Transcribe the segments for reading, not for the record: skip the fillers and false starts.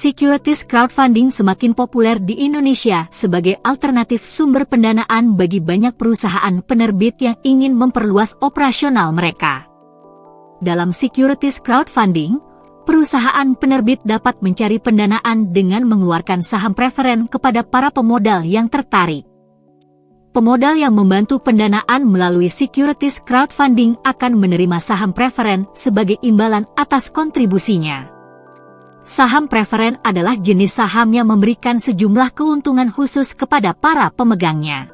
Securities crowdfunding semakin populer di Indonesia sebagai alternatif sumber pendanaan bagi banyak perusahaan penerbit yang ingin memperluas operasional mereka. Dalam securities crowdfunding, perusahaan penerbit dapat mencari pendanaan dengan mengeluarkan saham preferen kepada para pemodal yang tertarik. Pemodal yang membantu pendanaan melalui securities crowdfunding akan menerima saham preferen sebagai imbalan atas kontribusinya. Saham preferen adalah jenis saham yang memberikan sejumlah keuntungan khusus kepada para pemegangnya.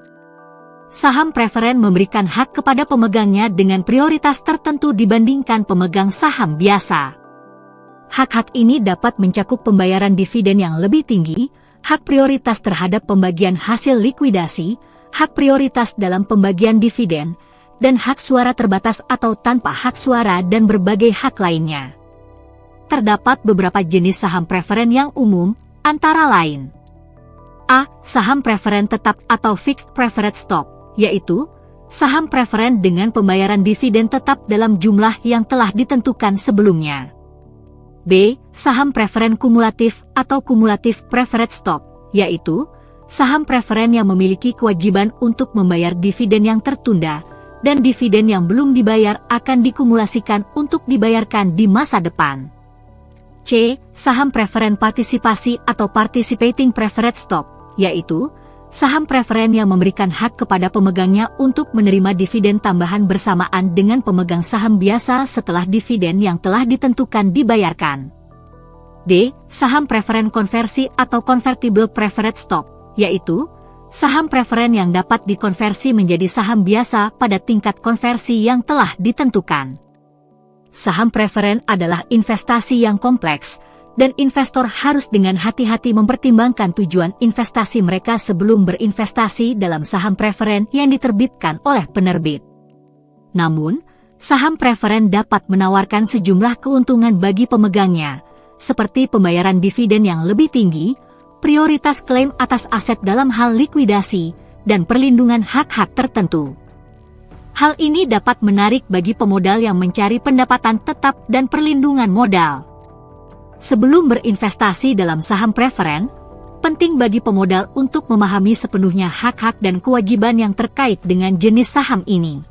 Saham preferen memberikan hak kepada pemegangnya dengan prioritas tertentu dibandingkan pemegang saham biasa. Hak-hak ini dapat mencakup pembayaran dividen yang lebih tinggi, hak prioritas terhadap pembagian hasil likuidasi, hak prioritas dalam pembagian dividen, dan hak suara terbatas atau tanpa hak suara dan berbagai hak lainnya. Terdapat beberapa jenis saham preferen yang umum, antara lain A. Saham preferen tetap atau fixed preferred stock, yaitu saham preferen dengan pembayaran dividen tetap dalam jumlah yang telah ditentukan sebelumnya. B. Saham preferen kumulatif atau kumulatif preferred stock, yaitu saham preferen yang memiliki kewajiban untuk membayar dividen yang tertunda, dan dividen yang belum dibayar akan dikumulasikan untuk dibayarkan di masa depan. C. Saham preferen partisipasi atau participating preferred stock, yaitu saham preferen yang memberikan hak kepada pemegangnya untuk menerima dividen tambahan bersamaan dengan pemegang saham biasa setelah dividen yang telah ditentukan dibayarkan. D. Saham preferen konversi atau convertible preferred stock, yaitu saham preferen yang dapat dikonversi menjadi saham biasa pada tingkat konversi yang telah ditentukan. Saham preferen adalah investasi yang kompleks, dan investor harus dengan hati-hati mempertimbangkan tujuan investasi mereka sebelum berinvestasi dalam saham preferen yang diterbitkan oleh penerbit. Namun, saham preferen dapat menawarkan sejumlah keuntungan bagi pemegangnya, seperti pembayaran dividen yang lebih tinggi, prioritas klaim atas aset dalam hal likuidasi, dan perlindungan hak-hak tertentu. Hal ini dapat menarik bagi pemodal yang mencari pendapatan tetap dan perlindungan modal. Sebelum berinvestasi dalam saham preferen, penting bagi pemodal untuk memahami sepenuhnya hak-hak dan kewajiban yang terkait dengan jenis saham ini.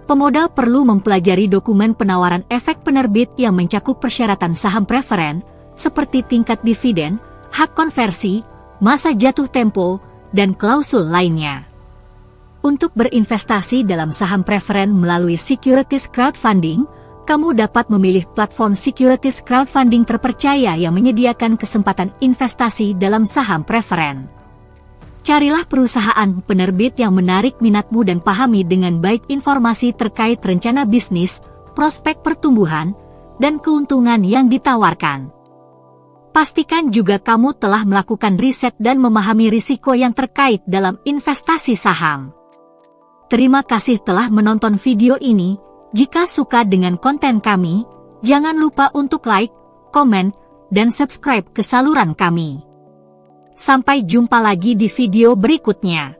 Pemodal perlu mempelajari dokumen penawaran efek penerbit yang mencakup persyaratan saham preferen, seperti tingkat dividen, hak konversi, masa jatuh tempo, dan klausul lainnya. Untuk berinvestasi dalam saham preferen melalui securities crowdfunding, kamu dapat memilih platform securities crowdfunding terpercaya yang menyediakan kesempatan investasi dalam saham preferen. Carilah perusahaan penerbit yang menarik minatmu dan pahami dengan baik informasi terkait rencana bisnis, prospek pertumbuhan, dan keuntungan yang ditawarkan. Pastikan juga kamu telah melakukan riset dan memahami risiko yang terkait dalam investasi saham. Terima kasih telah menonton video ini. Jika suka dengan konten kami, jangan lupa untuk like, komen, dan subscribe ke saluran kami. Sampai jumpa lagi di video berikutnya.